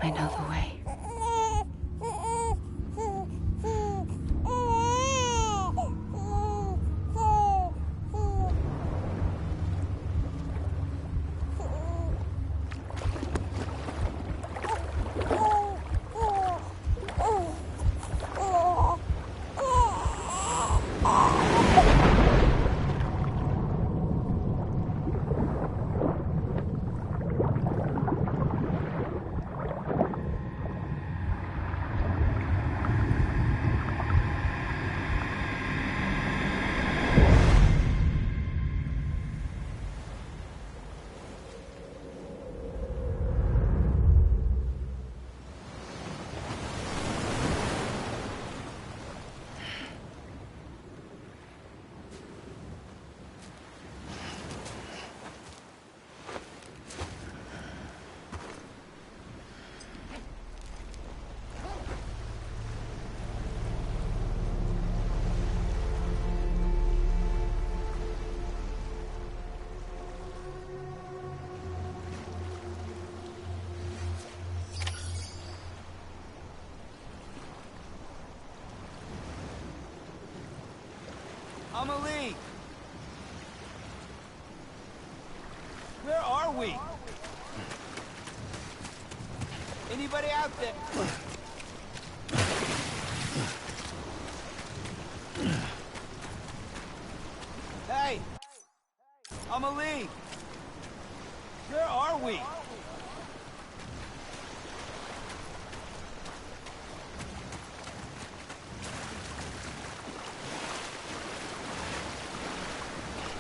I know the way. Amelie! Where are we? Anybody out there? Hey! Amelie! Where are we?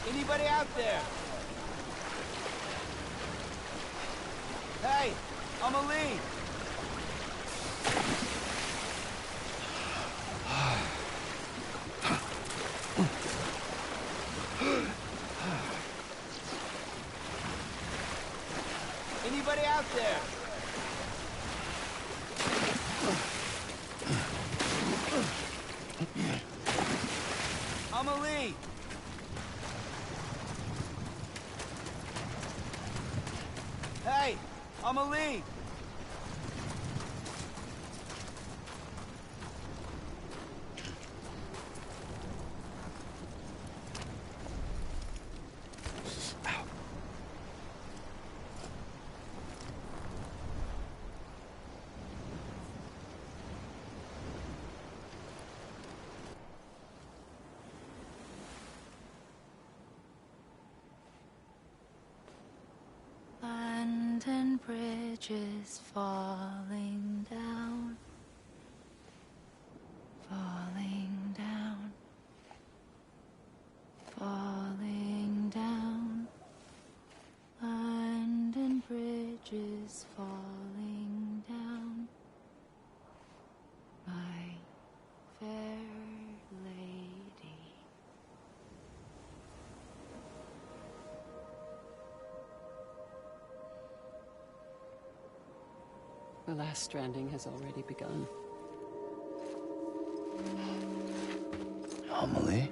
Anybody out there? Hey, Amelie! Anybody out there? Amelie! Hey, Amelie! London Bridge is falling down, falling down, falling down. London Bridge is falling down, my fair lady. The last stranding has already begun. Amelie?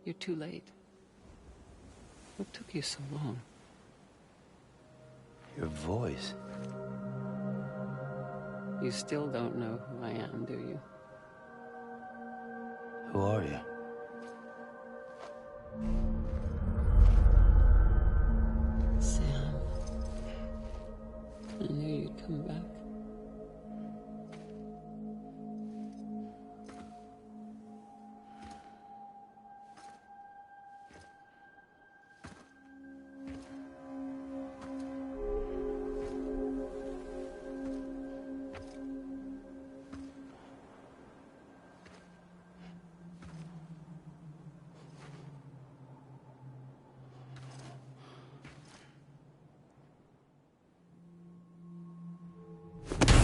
You're too late. What took you so long? Your voice. You still don't know who I am, do you? Who are you? Sam. I knew you'd come back.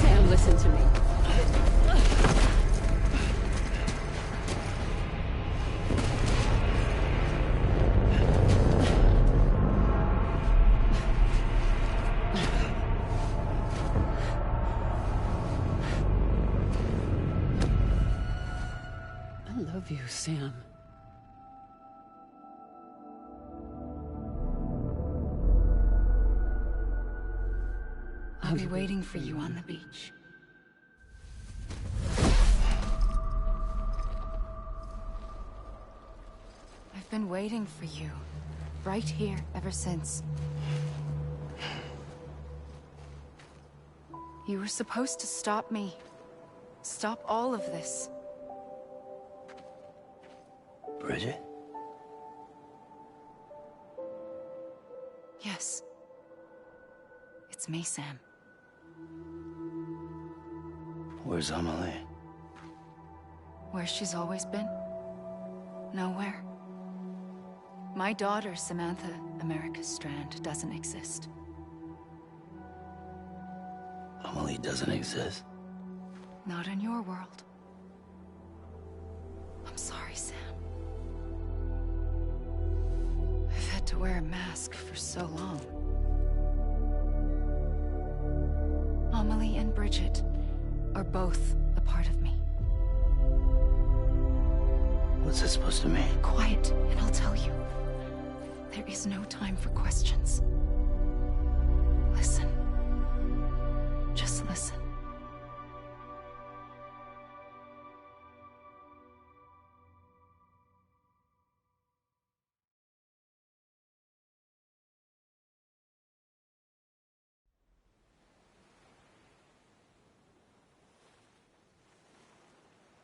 Sam, listen to me. I love you, Sam. I'll be waiting for you on the beach. I've been waiting for you, right here, ever since. You were supposed to stop me. Stop all of this. Bridget? Yes. It's me, Sam. Where's Amelie? Where she's always been. Nowhere. My daughter, Samantha America Strand, doesn't exist. Amelie doesn't exist. Not in your world. I'm sorry, Sam. I've had to wear a mask for so long. Amelie and Bridget are both a part of me. What's this supposed to mean? Quiet, and I'll tell you. There is no time for questions. Listen. Just listen.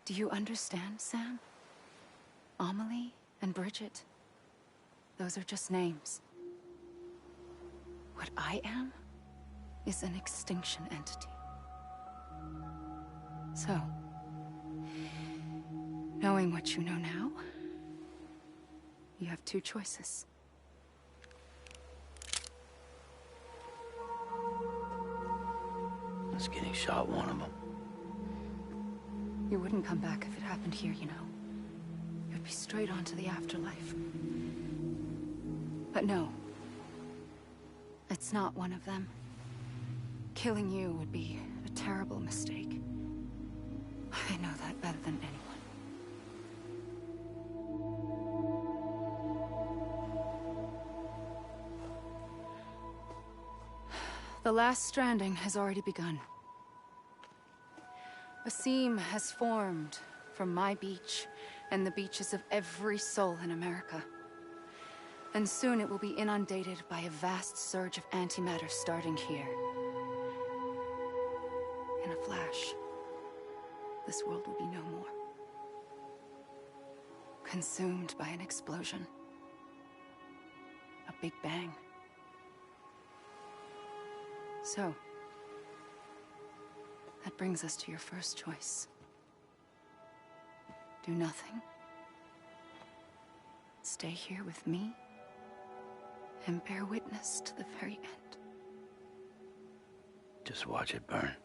Do you understand, Sam? Amelie and Bridget, those are just names. What I am is an extinction entity. So, knowing what you know now, you have two choices. Is getting shot one of them? You wouldn't come back if it happened here, you know. You'd be straight on to the afterlife. But no. It's not one of them. Killing you would be a terrible mistake. I know that better than anyone. The last stranding has already begun. A seam has formed from my beach and the beaches of every soul in America. And soon it will be inundated by a vast surge of antimatter starting here. In a flash, this world will be no more. Consumed by an explosion. A big bang. So, that brings us to your first choice. Do nothing. Stay here with me and bear witness to the very end. Just watch it burn.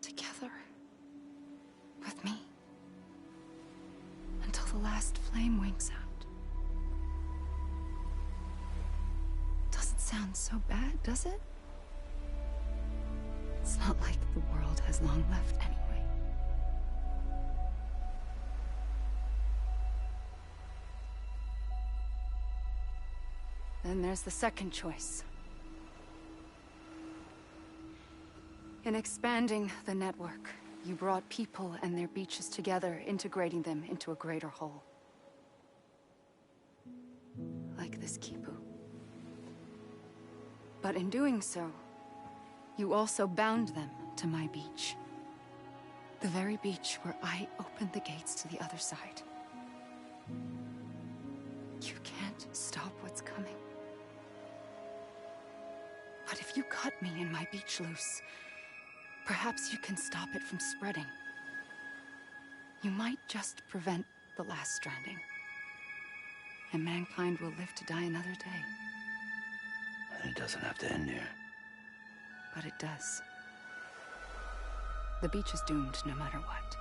Together. With me. Until the last flame winks out. Doesn't sound so bad, does it? It's not like the world has long left anyway. Then there's the second choice. In expanding the network, you brought people and their beaches together, integrating them into a greater whole. Like this Kipu. But in doing so, you also bound them to my beach. The very beach where I opened the gates to the other side. You can't stop what's coming. But if you cut me and my beach loose, perhaps you can stop it from spreading. You might just prevent the last stranding. And mankind will live to die another day. And it doesn't have to end here. But it does. The beach is doomed no matter what.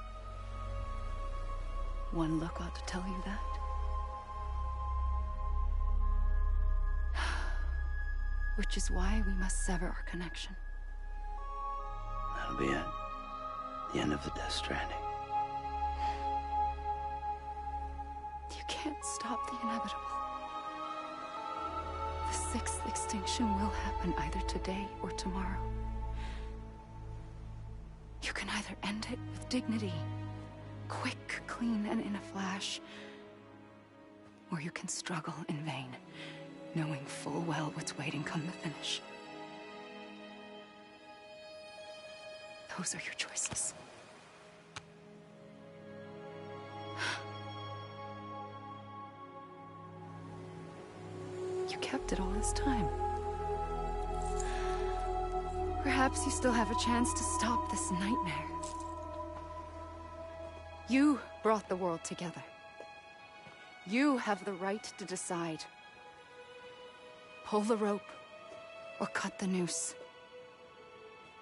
One look ought to tell you that. Which is why we must sever our connection. That'll be it. The end of the Death Stranding. You can't stop the inevitable. The sixth extinction will happen either today or tomorrow. You can either end it with dignity, quick, clean, and in a flash, or you can struggle in vain, knowing full well what's waiting come the finish. Those are your choices. You kept it all this time. Perhaps you still have a chance to stop this nightmare. You brought the world together. You have the right to decide. Pull the rope, or cut the noose.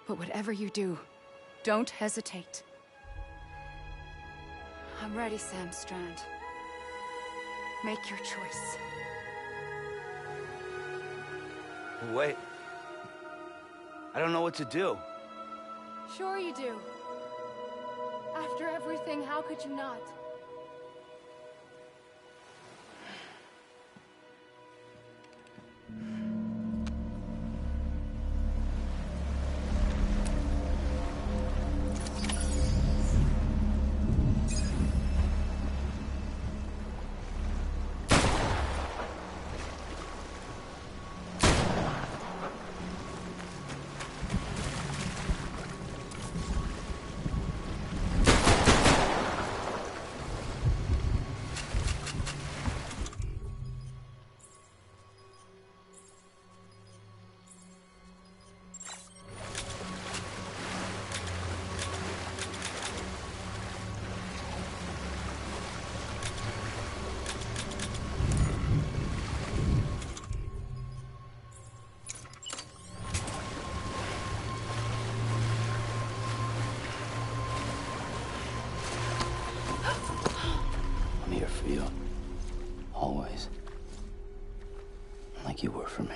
But whatever you do, don't hesitate. I'm ready, Sam Strand. Make your choice. Wait. I don't know what to do. Sure you do. After everything, how could you not? I'm here for you. Always. Like you were for me.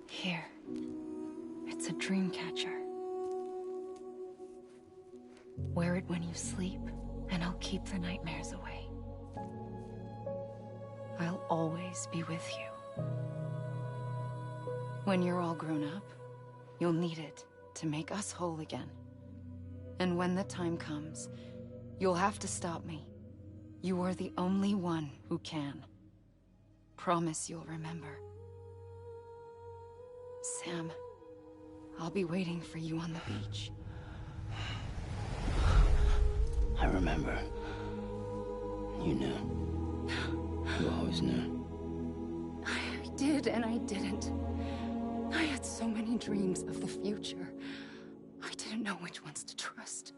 Here. It's a dream catcher. Wear it when you sleep, and I'll keep the nightmares away. I'll always be with you. When you're all grown up, you'll need it to make us whole again. And when the time comes, you'll have to stop me. You are the only one who can. Promise you'll remember. Sam, I'll be waiting for you on the beach. I remember. You knew. You always knew. I did and I didn't. I had so many dreams of the future. I didn't know which ones to trust.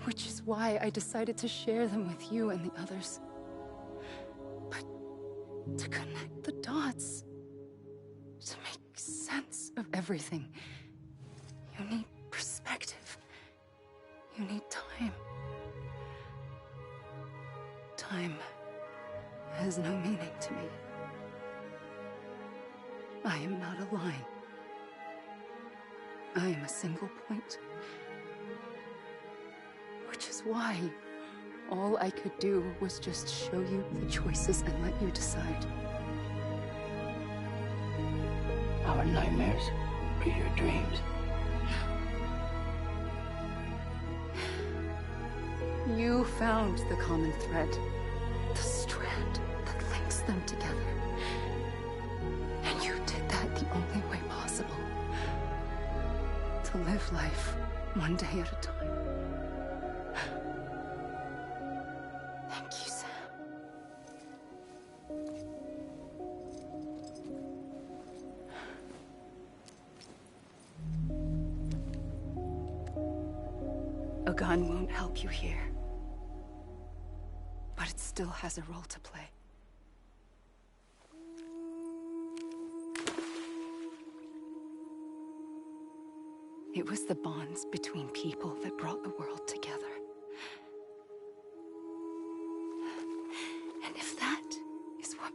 Which is why I decided to share them with you and the others. But to connect the dots, to make sense of everything, you need perspective. You need time. Time has no meaning to me. I am not a line. I am a single point. Which is why all I could do was just show you the choices and let you decide. Our nightmares are your dreams. You found the common thread, the strand that links them together. And you did that the only way possible. To live life one day at a time. Thank you, Sam. A gun won't help you here. But it still has a role to play. It was the bonds between people that brought the world together. And if that is what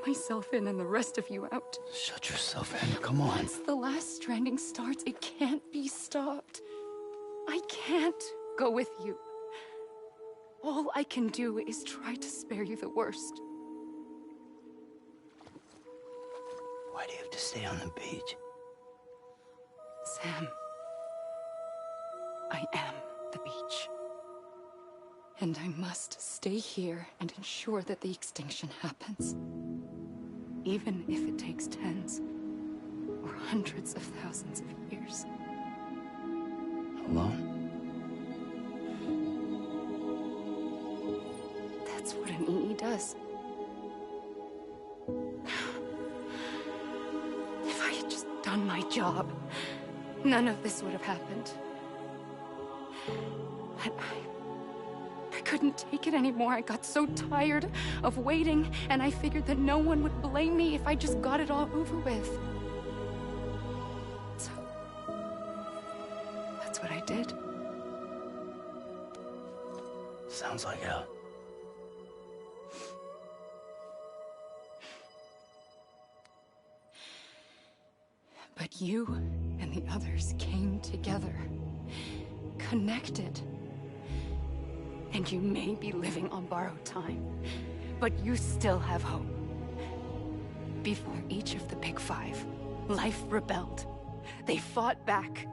myself in and the rest of you out. Shut yourself in. Come on. Once the last stranding starts, it can't be stopped. I can't go with you. All I can do is try to spare you the worst. Why do you have to stay on the beach? Sam, I am the beach. And I must stay here and ensure that the extinction happens. Even if it takes tens or hundreds of thousands of years. Alone? That's what an EE does. If I had just done my job, none of this would have happened. But I couldn't take it anymore. I got so tired of waiting, and I figured that no one would blame me if I just got it all over with. So, that's what I did. Sounds like hell. But you and the others came together, connected. And you may be living on borrowed time, but you still have hope. Before each of the Big Five, life rebelled. They fought back,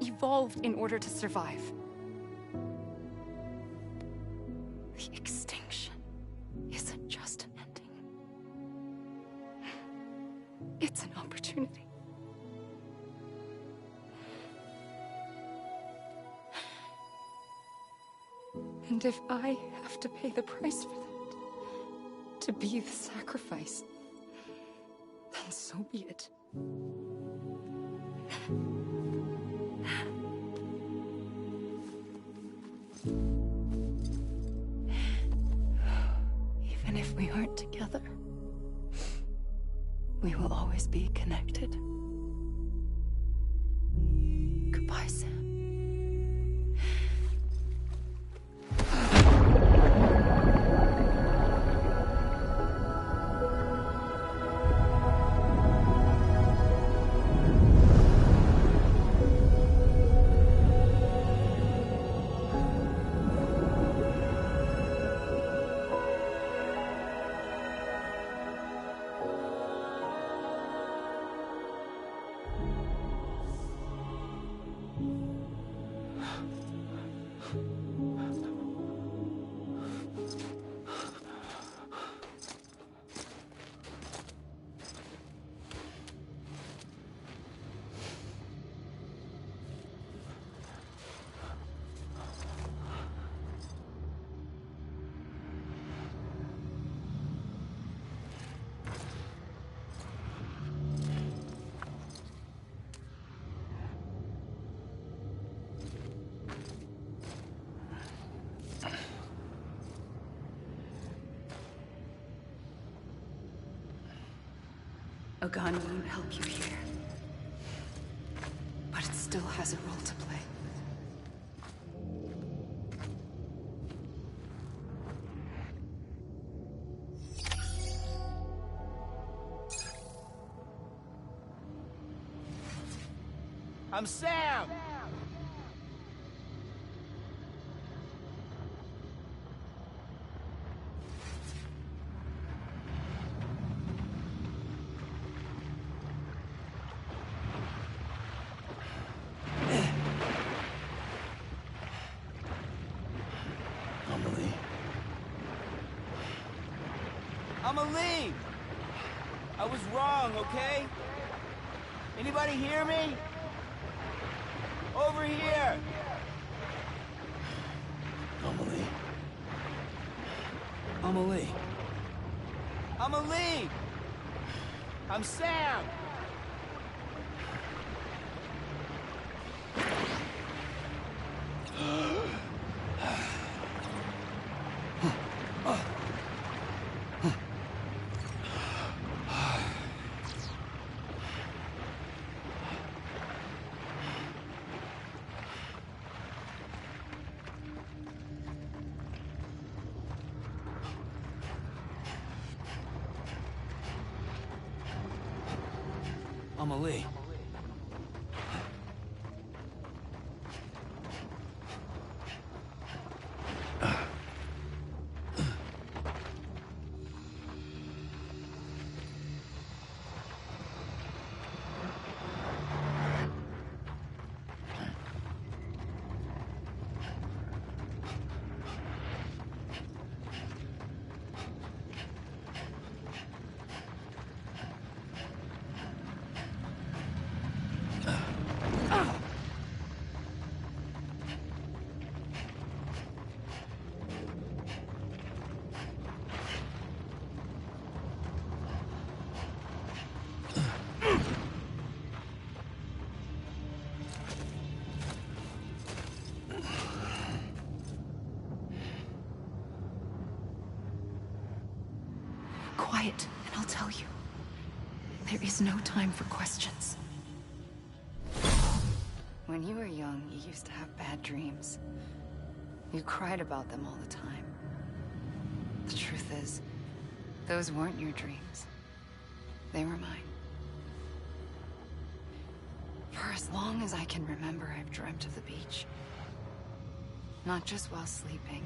evolved in order to survive. The extinction isn't just an ending. It's an opportunity. And if I have to pay the price for that, to be the sacrifice, then so be it. Even if we aren't together, we will always be connected. Goodbye, Sam. A gun won't help you here, but it still has a role to play. I'm Sam! Amelie! I was wrong, okay? Anybody hear me? Over here! Amelie. Amelie. Amelie! I'm Sam! Amelie. Quiet, and I'll tell you. There is no time for questions. When you were young, you used to have bad dreams. You cried about them all the time. The truth is, those weren't your dreams. They were mine. For as long as I can remember, I've dreamt of the beach. Not just while sleeping,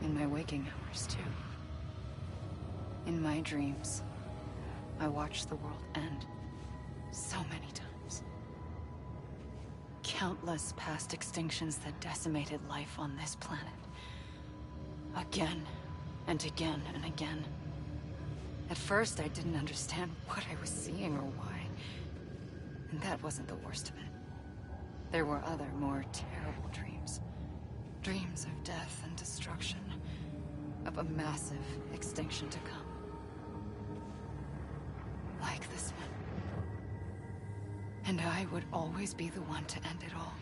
in my waking hours, too. In my dreams, I watched the world end so many times. Countless past extinctions that decimated life on this planet. Again, and again, and again. At first, I didn't understand what I was seeing or why. And that wasn't the worst of it. There were other, more terrible dreams. Dreams of death and destruction. Of a massive extinction to come. Like this one. And I would always be the one to end it all.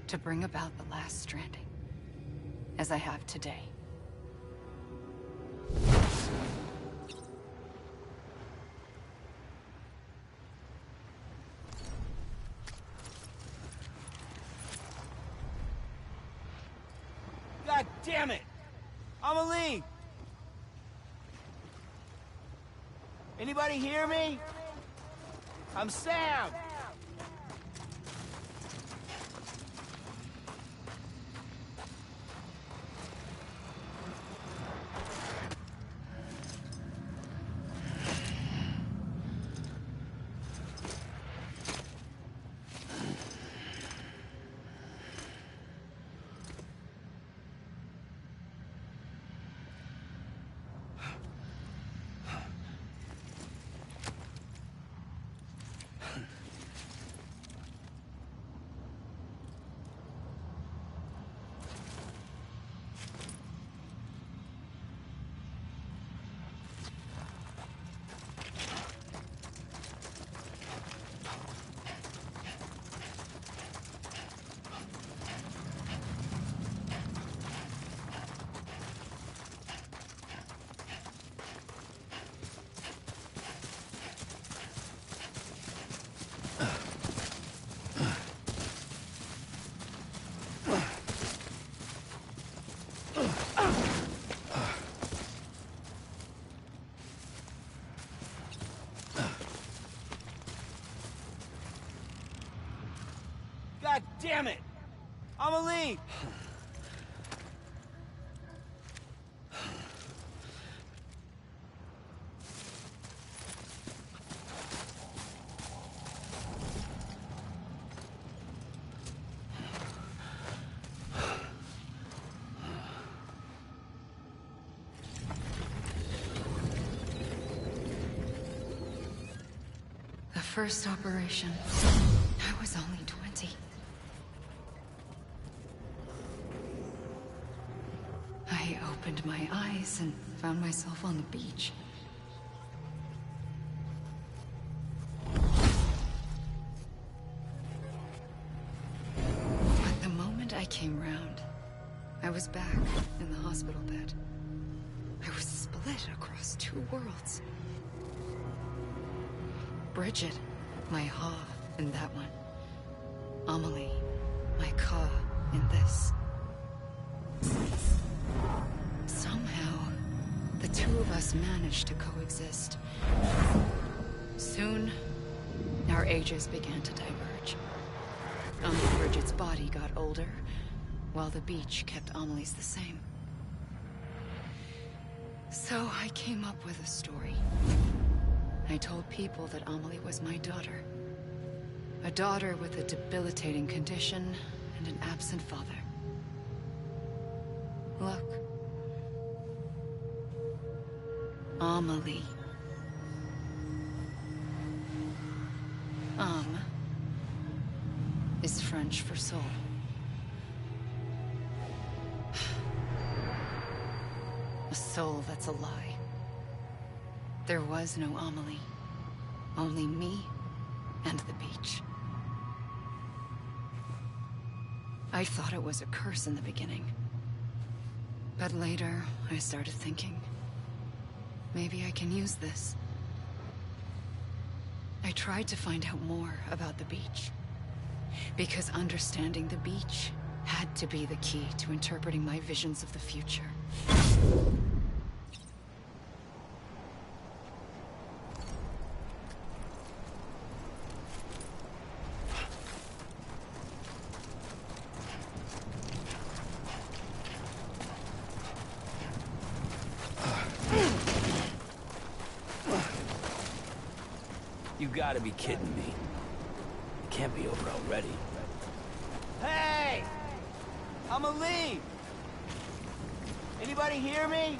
To bring about the last stranding. As I have today. God damn it! Amelie! Anybody hear me? I'm Sam! God damn it! Amelie! The first operation, I was only 20. I opened my eyes and found myself on the beach. But the moment I came round, I was back in the hospital bed. I was split across two worlds. Bridget, my Ha in that one. Amelie, my Ka in this. Somehow, the two of us managed to coexist. Soon, Our ages began to diverge. Uncle Bridget's body got older, while the beach kept Amelie's the same. So I came up with a story. I told people that Amelie was my daughter. A daughter with a debilitating condition and an absent father. Look. Amelie. Is French for soul. A soul that's a lie. There was no Amelie. Only me and the beach. I thought it was a curse in the beginning. But later, I started thinking, maybe I can use this. I tried to find out more about the beach. Because understanding the beach had to be the key to interpreting my visions of the future. You gotta be kidding me. It can't be over already. Hey! I'ma leave! Anybody hear me?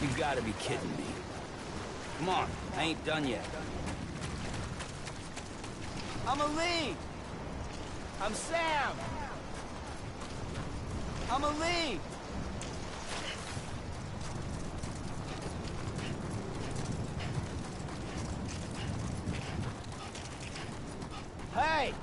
You gotta be kidding me. Come on, I ain't done yet. I'ma leave! I'm Sam! I'ma leave! Hey!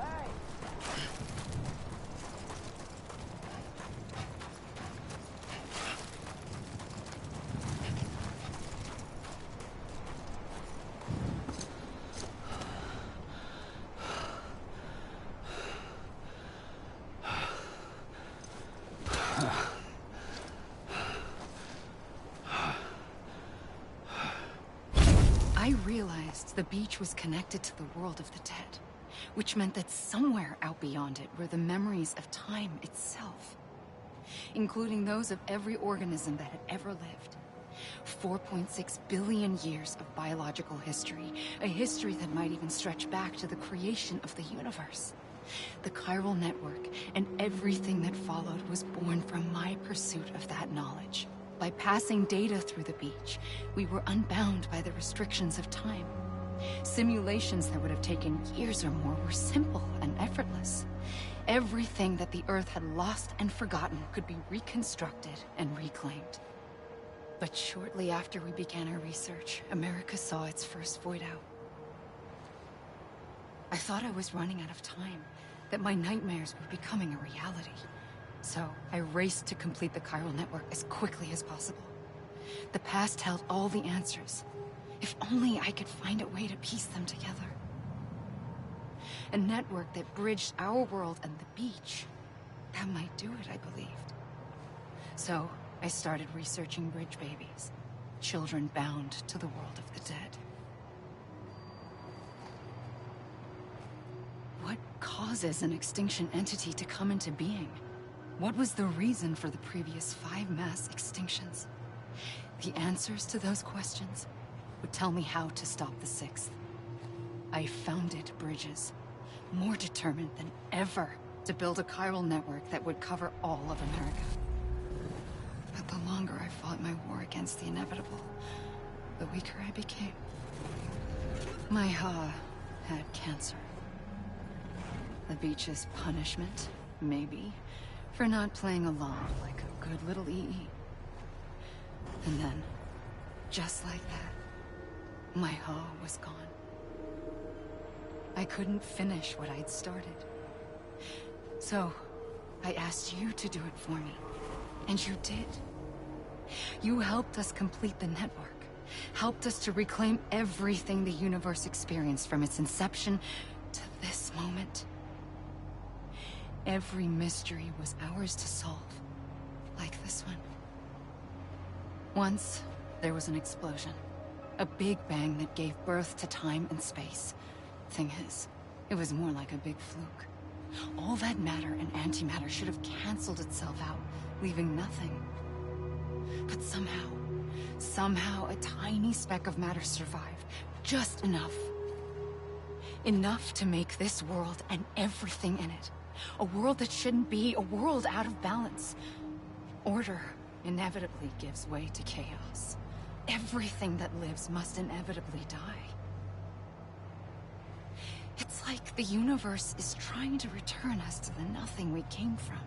I realized the beach was connected to the world of the dead, which meant that somewhere out beyond it were the memories of time itself, including those of every organism that had ever lived. 4.6 billion years of biological history, a history that might even stretch back to the creation of the universe. The chiral network and everything that followed was born from my pursuit of that knowledge. By passing data through the beach, we were unbound by the restrictions of time. Simulations that would have taken years or more were simple and effortless. Everything that the Earth had lost and forgotten could be reconstructed and reclaimed. But shortly after we began our research, America saw its first void out. I thought I was running out of time, that my nightmares were becoming a reality. So I raced to complete the chiral network as quickly as possible. The past held all the answers. If only I could find a way to piece them together. A network that bridged our world and the beach. That might do it, I believed. So I started researching bridge babies, children bound to the world of the dead. What causes an extinction entity to come into being? What was the reason for the previous 5 mass extinctions? The answers to those questions would tell me how to stop the 6th. I founded bridges, more determined than ever to build a chiral network that would cover all of America. But the longer I fought my war against the inevitable, the weaker I became. My Ha had cancer. The beach's punishment, maybe, for not playing along like a good little EE. And then, just like that, my Ha was gone. I couldn't finish what I'd started. So, I asked you to do it for me. And you did. You helped us complete the network. Helped us to reclaim everything the universe experienced from its inception to this moment. Every mystery was ours to solve. Like this one. Once, there was an explosion. A big bang that gave birth to time and space. Thing is, it was more like a big fluke. All that matter and antimatter should have canceled itself out, leaving nothing. But somehow a tiny speck of matter survived. Just enough. Enough to make this world and everything in it. A world that shouldn't be, a world out of balance. Order inevitably gives way to chaos. Everything that lives must inevitably die. It's like the universe is trying to return us to the nothing we came from.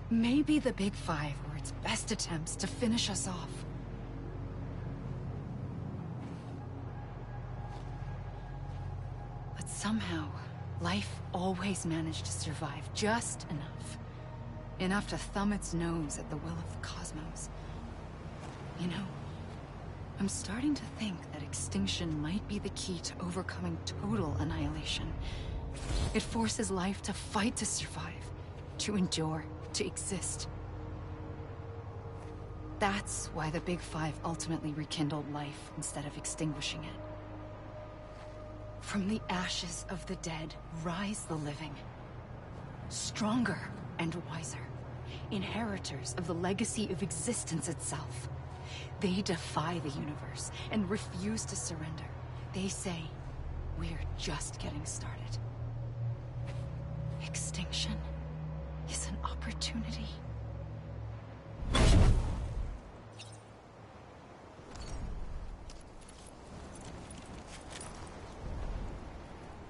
Maybe the Big Five were its best attempts to finish us off. But somehow, life always managed to survive just enough. Enough to thumb its nose at the will of the cosmos. You know, I'm starting to think that extinction might be the key to overcoming total annihilation. It forces life to fight to survive, to endure, to exist. That's why the Big Five ultimately rekindled life instead of extinguishing it. From the ashes of the dead rise the living. Stronger and wiser. Inheritors of the legacy of existence itself. They defy the universe and refuse to surrender. They say, we're just getting started. Extinction is an opportunity.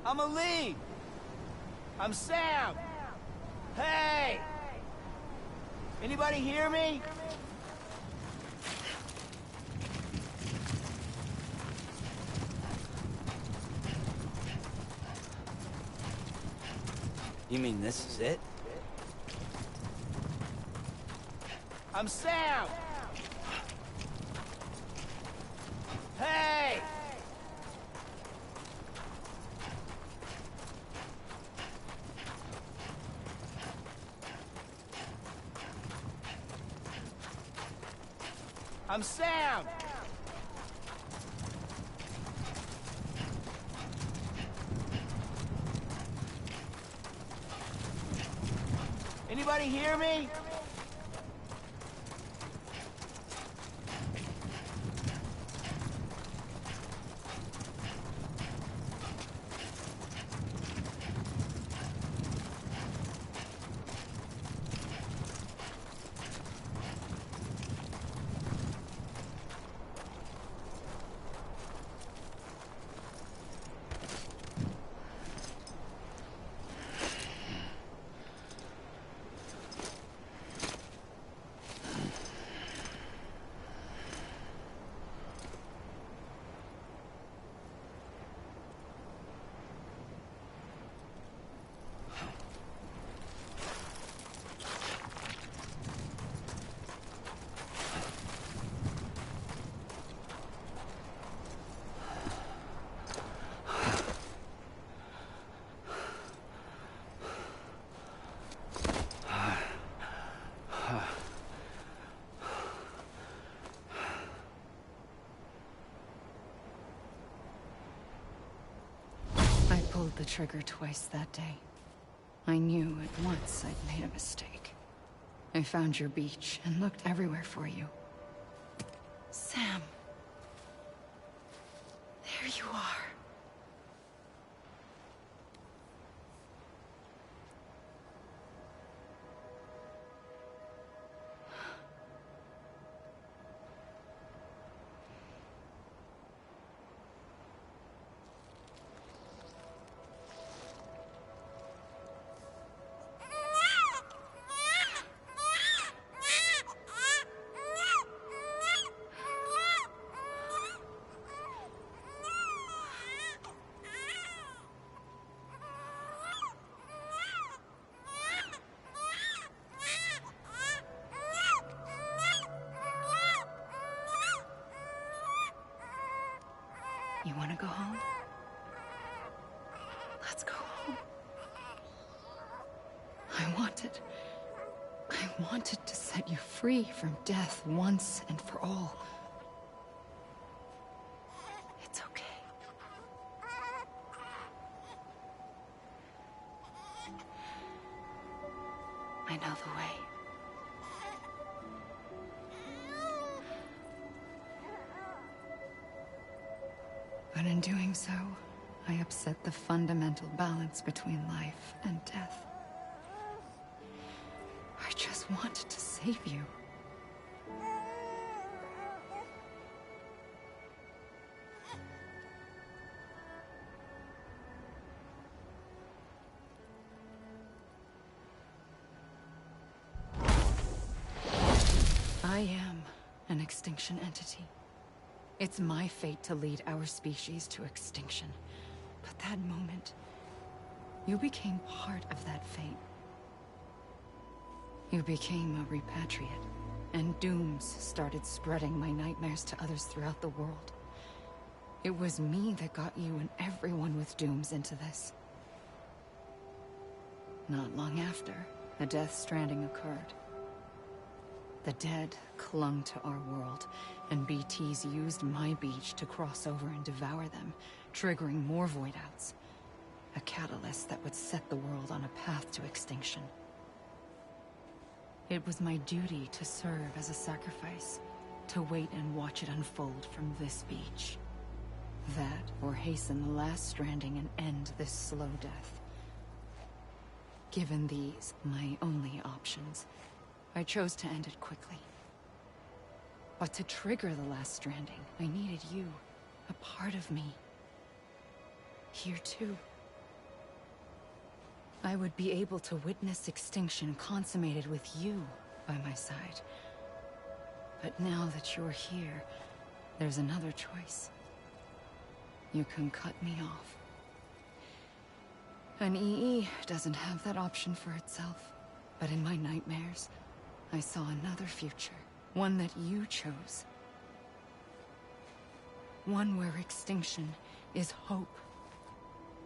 I'm Ali! I'm Sam! Hey! Anybody hear me? You mean this is it? I'm Sam! Hey! I'm Sam! Anybody hear me? I pulled the trigger twice that day. I knew at once I'd made a mistake. I found your beach and looked everywhere for you. Sam. There you are. I wanted to set you free from death once and for all. It's okay. I know the way. But in doing so, I upset the fundamental balance between life and death. I just wanted to save you. I am an extinction entity. It's my fate to lead our species to extinction. But that moment, you became part of that fate. You became a repatriate, and dooms started spreading my nightmares to others throughout the world. It was me that got you and everyone with dooms into this. Not long after, a death stranding occurred. The dead clung to our world, and BTs used my beach to cross over and devour them, triggering more void outs. A catalyst that would set the world on a path to extinction. It was my duty to serve as a sacrifice, to wait and watch it unfold from this beach. That, or hasten the last stranding and end this slow death. Given these, my only options, I chose to end it quickly. But to trigger the last stranding, I needed you, a part of me. Here too. I would be able to witness extinction consummated with you by my side. But now that you're here, there's another choice. You can cut me off. An EE doesn't have that option for itself. But in my nightmares, I saw another future. One that you chose. One where extinction is hope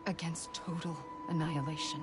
against total annihilation.